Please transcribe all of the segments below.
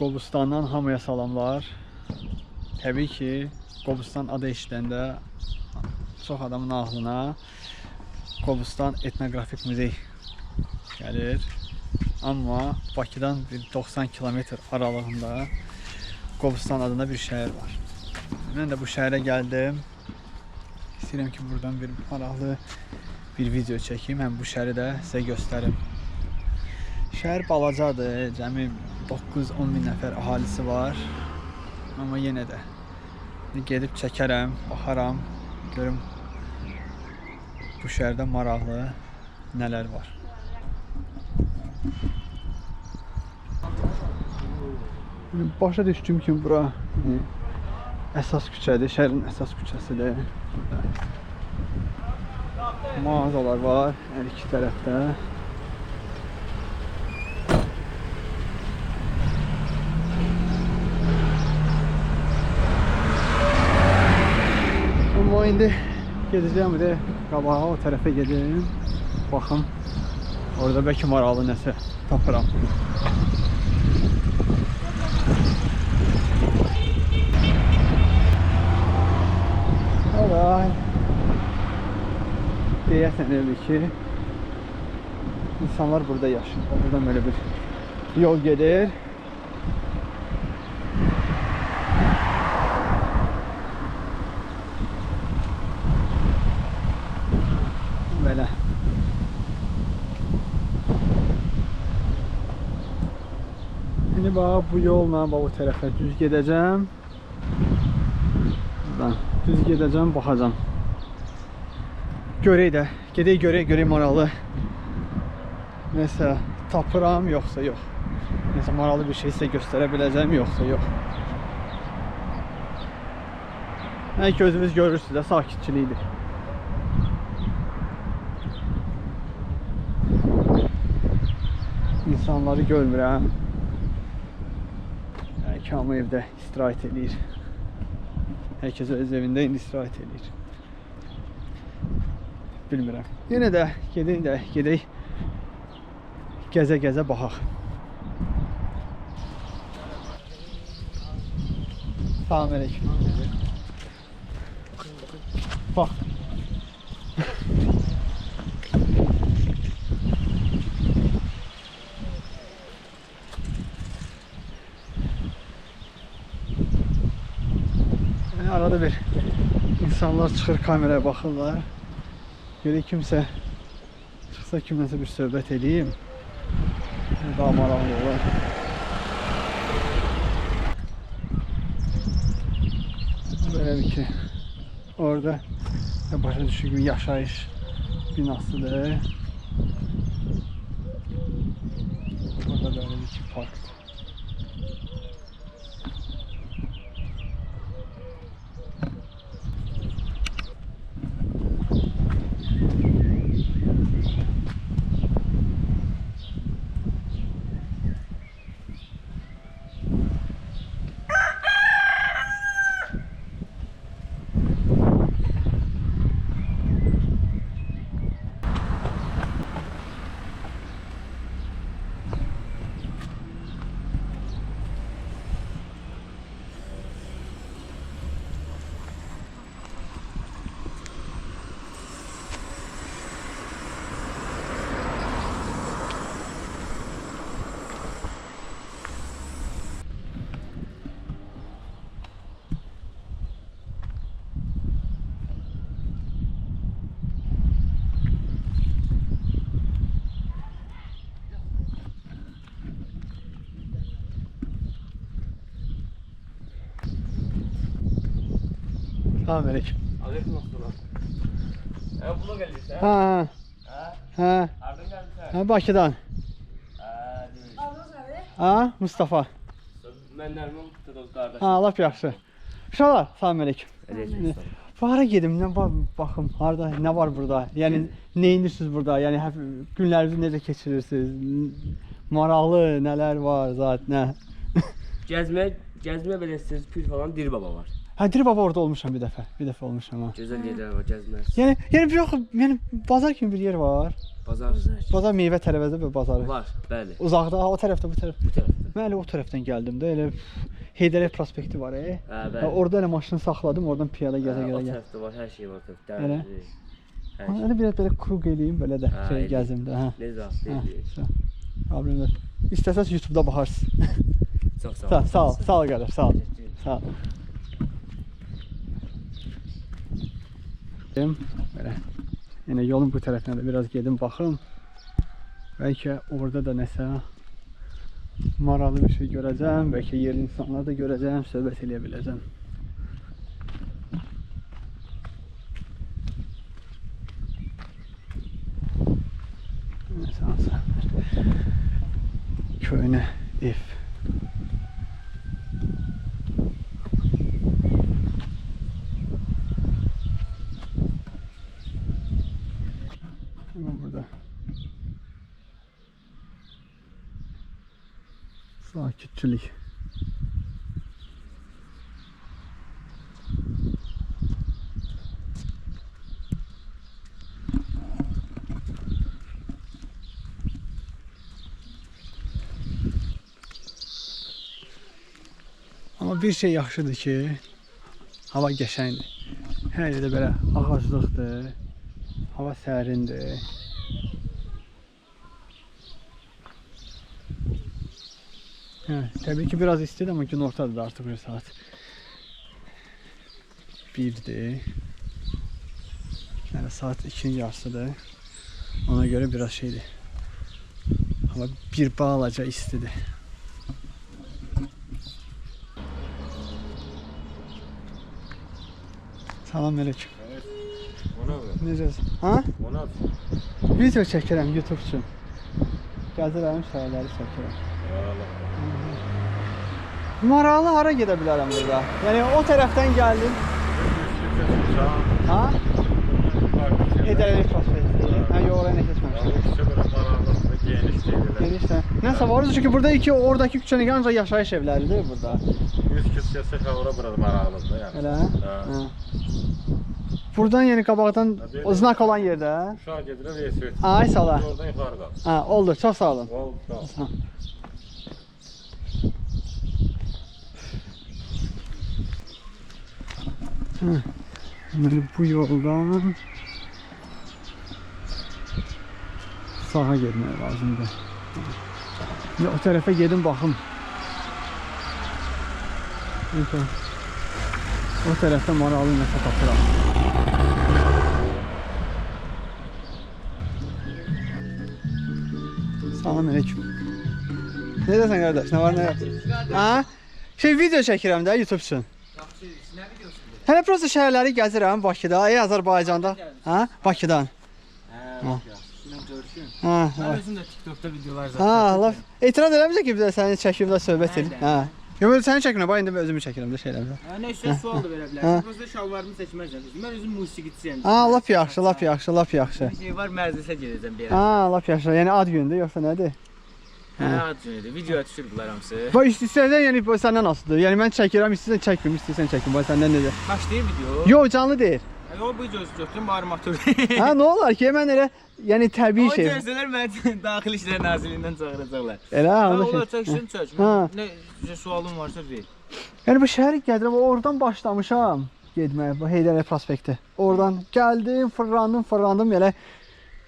Qobustandan hamıya salamlar. Təbii ki, Qobustan adı eşidiləndə çox adamın ağlına Qobustan etnoqrafik muzey gəlir. Amma Bakıdan bir 90 kilometr aralığında Qobustan adında bir şəhər var. Mən də bu şəhərə gəldim. İstəyirəm ki, buradan bir maraqlı bir video çəkeyim. Həm bu şəhəri də sizə göstərim. Şəhər balacadır. Cəmi 9-10 min nəfər əhalisi var. Amma yenə də gedib çəkərəm, baxaram, görüm bu şəhərdə maraqlı nələr var. Başa düşdüyüm kimi bura əsas küçədir, şəhərin əsas küçəsidir. Mağazalar var hər iki tərəfdə. Amma indi gedəcəm bir də qabağa, o tərəfə gedim. Baxım, orada bəlkə maraqlı nəsə tapıram. Deyəsən elə ki, insanlar burada yaşayır. Buradan böyle bir yol gedir. Böyle. Şimdi bax, bu yolla bu tərəfə düz gedəcəm. Buradan düz gedəcəm, baxacam. Görək də, gedək görək maraqlı nəsə tapıram, yoxsa yox. Nəsə maraqlı bir şey sizə göstərə biləcəm, yoxsa yox. Hər ki, özünüz görürsünüz də, sakitçilikdir. İnsanları görmürəm. Hər ki, hamı evdə istirahət edir. Hər kəs öz evində indi istirahət edir. Bilmirəm. Yenə də gedək gəzə-gəzə baxaq. Salam əleykum. Bax. Arada bir insanlar çıxır kameraya baxırlar. Görək kimsə çıxsa, kimləsə bir söhbət edeyim. Daha maraqlı olar. Belə bir ki, orada başa düşür gibi yaşayış binasıdır. Orada böyle bir ki parkdır. Salam əleykum. Aleyküm assalam. Buna gəlirsən? Ha. Hardan gəlirsən? Ha, Bakıdan. Adınız nədir? Ha, Mustafa. Mən Nərman Qutadov qardaşım. Ha, lap yaxşı. Uşaqlar, salam əleykum. Aleyküm assalam. Hara gedim, baxım, harada nə var burada? Yəni nə edirsiniz burada? Yəni günlərinizi necə keçirirsiniz? Maraqlı nələr var zat, nə? Gəzmə belə istəyirsiniz, pir falan Diri Baba var. Ha, Diri Baba orada olmuşam bir dəfə olmuşam ha. Gözəl yerlər var, gəzməz. Yəni yox, yəni bazar kimi bir yer var. Bazar Bazar meyvə tərəvəzi və bazarı. var, bəli. Uzaqda, o tərəfdə, bu tərəfdə. Bu tərəfdə. Mən elə o tərəfdən gəldim də, elə Heydərəliyev prospekti var. Bəli. Orada elə maşını saxladım, oradan piyada O gəzə-gəzə gəl. tərəfdə var, hər şey var tərəfdə. Elə? Hər şey. Elə biraz belə kruq eləyim, belə də Hə, şey eləyim. gəzim də, hə. Necə deyil. Problem yox. İstəsəz YouTube-da baxarsınız. Çox sağ ol. Sağ ol qardaş, sağ ol. Sağ ol. Belə. Yəni yolun bu tərəfinə də biraz gedim baxım. Bəlkə orada da nəsə maraqlı bir şey görəcəm, bəlkə yerli insanları da görəcəm, söhbət eləyə biləcəm. Köhnə ev. Hemen burada. Sakitçilik. Amma bir şey yaxşıdır ki, hava qəşəngdir. Hər yerdə belə ağaclıqdır, hava sərindir. Hə, təbii ki, biraz istidir, amma gün ortadır artıq bir saat 1'dir. Yəni saat 2'nin yarısıdır. Ona görə biraz şeydir. Hava bir balaca istidir. Salam aleyküm. Necəsiz? Ha? Video çəkirəm YouTube üçün. Gəzirəm, şəhərləri çəkirəm. Maraqlı hara gedə bilərəm burada? Yəni o tərəfdən gəldim. Ha? Heydərəliyev prospekti. Hə, yox, oraya nə keçməmişəm. Genişdə. Nəsə var çünki burada oradakı küçəni ancaq yaşayış evləridir burada. 100 küçəsi ora burada maraqlıdır yəni. Elə? Hə. Buradan yəni qabaqdan o znak olan yerdə. Uşaq gedirəm Veysvet. Ay sağ ol. Oradan yuxarı qalx. Ha, oldu. Çox sağ olun. Oldu, sağ ol. Deməli bu yoldan sağa getmək lazımdır. O tərəfə gedim baxım. O tərəfdə maraqlı nəsə tapıram. Salam aleyküm. Ne desən qardaş? Nə var nə yox? Ha? Şey video çəkirəm də YouTube üçün. Hələ prosta şəhərləri gəzirəm Bakıda, Azərbaycanda. Ha? Bakıdan. Mən görüşüm. Ha. Mən özüm də TikTokda videolar Ha, zaten. Allah. Etiraz eləmirsə ki, bir də səni çəkib də söhbət edin. Ha. Yox, səni çəkmə, bax indi özümü çəkirəm də şeylərdə. Nə istəyirsən sual da verə bilərsən. Prosta şalvarımı seçməzsən. Mən özüm musiqiçiyəm. Ha, lap yaxşı, lap yaxşı, lap yaxşı. Bir şey var, məclisə gedəcəm bir yerə. Ha, lap yaxşı. Yəni ad gündür, yoxsa nədir? Hə, ad günüdür. Videoya düşürdülər hamısı. Bax istəyirsən, yəni bu səndən asılıdır. Yəni mən çəkirəm, istəyirsən çəkməyim, istəyirsən çəkim. Bax səndən necə? Başlayır video. Yox, canlı deyil. O bu gözü götürüm, armatür. Ha, nə olar ki, mən elə yəni təbii O şey. görsələr məni Daxili İşlər Nazirliyindən çağıracaqlar. Elə Ha, onda olar şey. çəksin çək. Ha. Nə sualın varsa ver. Yəni bu şəhərə gəlirəm, oradan başlamışam getməyə, bu Heydərəliyev prospekti. Oradan gəldim, fırlandım elə.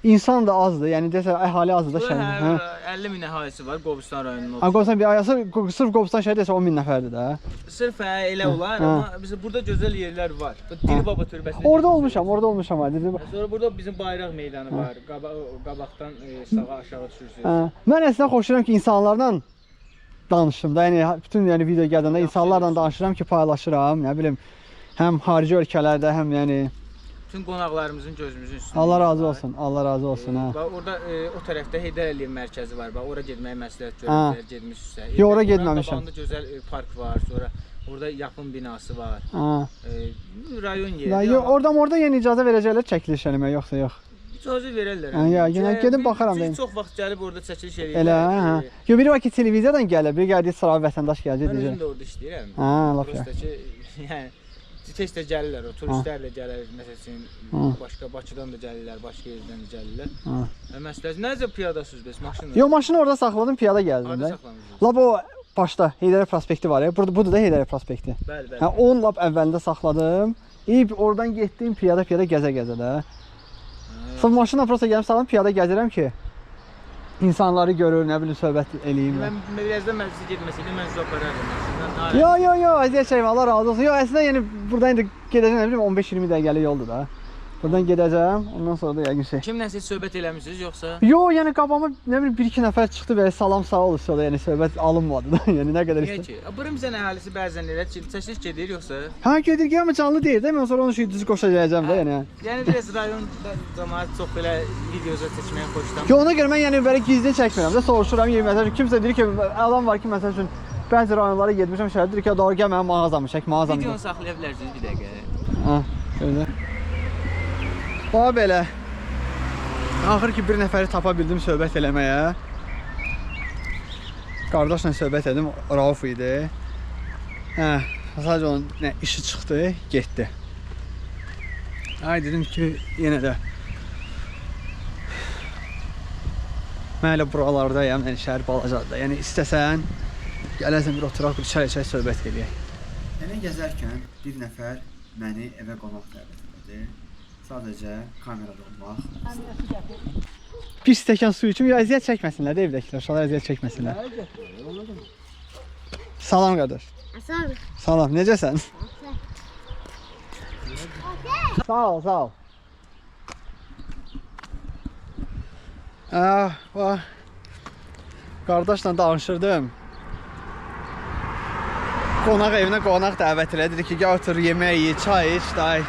İnsan da azdır, yəni desə əhali azdır da şəhərdə. Hə. 50 min əhalisi var Qobustan rayonunun. Qoysan bir ayası sırf Qobustan şəhəri desə 10 min nəfərdir də. Sırf elə olar, amma bizim burada gözəl yerlər var. Bu Diri Baba türbəsi. Orada olmuşam hə. Sonra burada bizim bayraq meydanı var. Qabaqdan sağa aşağı düşürsüz. Hə. Mən əslində xoşlayıram ki, insanlarla danışım da. Yəni bütün video gələndə insanlarla danışıram ki, paylaşıram, nə bilim, həm xarici ölkələrdə, həm yəni Bütün qonaqlarımızın gözümüzün üstündə. Allah razı olsun, Allah razı olsun, hə. Bax orada o tərəfdə Heydərəliyev mərkəzi var. Bax ora getməyə məsləhət görürlər, getmisinizsə. Yox, ora getməmişəm. Qabağında gözəl park var. Sonra orada yapım binası var. Ha. Rayon yeri. Yox, orada yəni icazə verəcəklər çəkiliş eləməyə, yoxsa yox. İcazə verərlər. Hə, ya, yenə gedib baxaram mən. mən. Çox vaxt gəlib orada çəkiliş eləyirlər. Elə, hə. Yox, biri var ki, televiziyadan gəlir, biri gəldi sıravi vətəndaş gələcək Mən deyəcək. özüm də orada işləyirəm. Ha, lap ya. Prosta ki, yəni tez-tez gəlirlər, o turistlərlə gəlir, məsələn, Ha. başqa Bakıdan da gəlirlər, başqa yerdən də gəlirlər. Ha. Məsləhət, necə piyadasınız bəs maşınla? Yo, maşını orada saxladım, piyada gəldim Harda də. saxlamısınız? Lap o başda Heydər prospekti var ya. Budur da Heydər prospekti. Bəli, bəli. Hə, onun lap əvvəlində saxladım. Oradan getdim piyada gəzə-gəzə də. Sonra maşınla prosta gəlib salam piyada gəzirəm ki, insanları görür, nə bilim söhbət eləyim. Mən birazdan məclisə getməsəydim, mən sizə aparardım maşından. Yo, əziyyət çəkmə, Allah razı olsun. Yo, əslində yəni buradan indi gedəcəm, nə bilim 15-20 dəqiqəlik yoldur da. Buradan gedəcəm, ondan sonra da yəqin şey. Kimlə siz söhbət eləmisiniz yoxsa? Yo, yəni qabağıma nə bilim 1-2 nəfər çıxdı və salam sağ ol sonra yəni söhbət alınmadı da. Yəni nə qədər Niyə ki? Brımzən əhalisi bəzən elə çəkiliş gedir yoxsa? Hə, gedir amma canlı deyil də. Mən sonra onu şey düz qoşacağam da yəni. Yəni biraz rayon cəmaət çox belə videoza çəkməyə xoşlanmır. Yo, ona görə mən yəni belə gizli çəkmirəm də, soruşuram. Yəni məsələn kimsə deyir ki, adam var ki, məsəl üçün bəzi rayonlara getmişəm, şəhər deyir ki, doğru gəl mənim mağazamı çək, mağazamı. Videonu saxlaya bilərsiniz bir dəqiqə. Ha, şöyle. Bax belə. Axır ki bir nəfəri tapa bildim söhbət eləməyə. Qardaşla söhbət edim, Rauf idi. Hə, sadəcə onun işi çıxdı, getdi. Ay dedim ki, yenə də mən elə buralardayam, yəni şəhər balacadır. Yəni istəsən gələsən bir oturaq, bir çay içək söhbət eləyək. Yəni gəzərkən bir nəfər məni evə qonaq dəvət etdi. Sadəcə kamerada olmaq. Bir stəkan su içim, ya əziyyət çəkməsinlər də evdəkilər, uşaqlar əziyyət çəkməsinlər. Salam qardaş. Salam, necəsən? Sağ ol, sağ ol. Qardaşla danışırdım. Qonaq evinə qonaq dəvət elədi. Dedi ki, gəl otur, yemək ye, çay iç, day.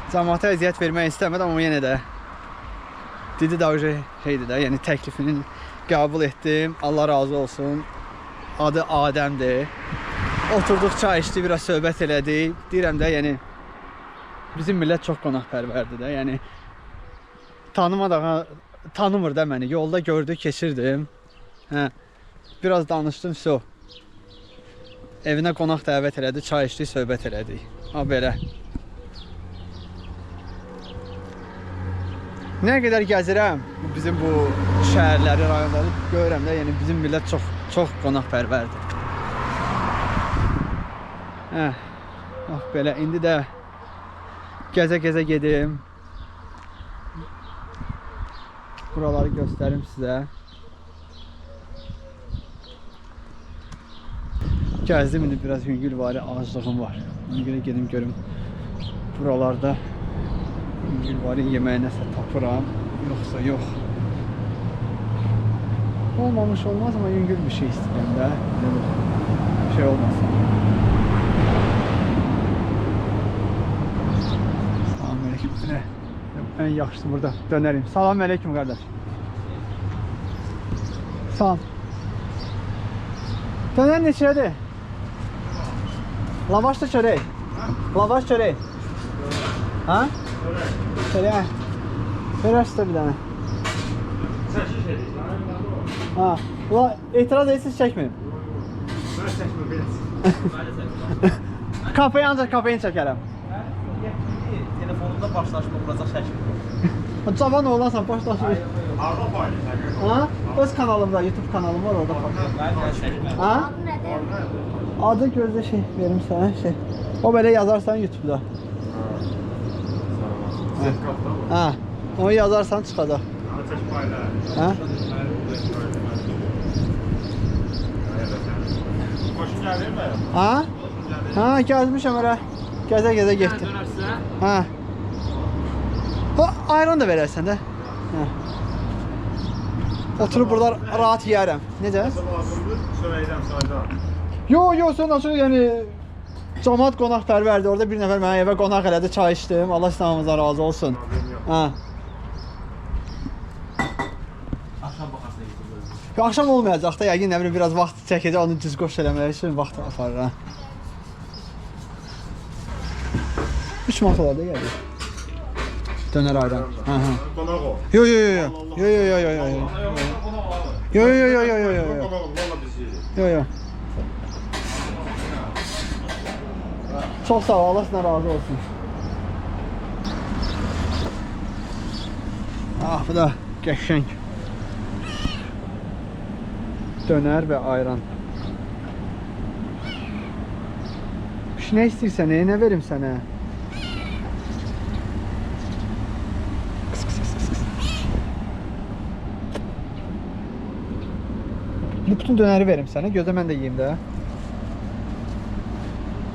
Cəmaata əziyyət vermək istəmədi, amma yenə də dedi də şeydir də, yəni təklifini qəbul etdim. Allah razı olsun. Adı Adəmdir. Oturduq, çay içdi, biraz söhbət elədik. Deyirəm də, yəni bizim millət çox qonaqpərvərdir də. Yəni tanımır da məni. Yolda gördü, keçirdim. Hə. Biraz danışdım, so. Evinə qonaq dəvət elədi, çay içdik, söhbət elədik. Ha belə. Nə qədər gəzirəm bizim bu şəhərləri, rayonları görürəm də, yəni bizim millət çox qonaqpərvərdir. Hə. Bax belə indi də gəzə-gəzə gedim. Buraları göstərim sizə. Gəzdim indi biraz yüngülvari ağaclığım var. Ona görə gedim görüm buralarda yüngülvari yeməyə nəsə tapıram, yoxsa yox. Olmamış olmaz amma yüngül bir şey istəyirəm də. Bir şey olmasın. Salam aleyküm. Ən yaxşısı burada dönərim. Salam aleyküm qardaş. Salam. Dönər neçədir? Lavaş da çörək. Lavaş çörək. Ha? Çörək. Verərsə bir dənə. Ha. Ula etiraz etsiz çəkməyim. Mən çəkmə biraz. Kafeyi ancaq kafeyin çəkərəm. Telefonunda başlaşma quracaq şəkil. Cavan oğlansan başlaşır. Harda paylaşacaq? Ha? Öz kanalımda, YouTube kanalım var orada. Ha? Adı gözdə şey verim sənə şey. O belə yazarsan YouTube'da. Ha. Onu yazarsan çıxacaq. Ha? Qoşun gəlir mi? Ha? Ha, gəzmişəm elə. Gəzə-gəzə getdim. Ha. O ayran da verərsən də. Ha. Oturub burada rahat yeyərəm. Necə? Sörəydən sayda. Yo, sən açıq yəni cəmaət qonaqpərvərdir. Orada bir nəfər mənə evə qonaq elədi, çay içdim. Allah sizdən razı olsun. Ha. Axşam olmayacaq da, yəqin nə bilim biraz vaxt çəkəcək, onu düz qoş eləmək üçün vaxt aparır ha. 3 manat olar da gəlir. Dönər ayran. Ha ha. Qonaq ol. Yo. Yo. Çox sağ ol, Allah sizdən razı olsun. Ah, bu da qəşəng. Dönər və ayran. Nə istəyirsən, nə verim sənə? Bütün dönəri verim sənə, gözlə mən də yeyim də.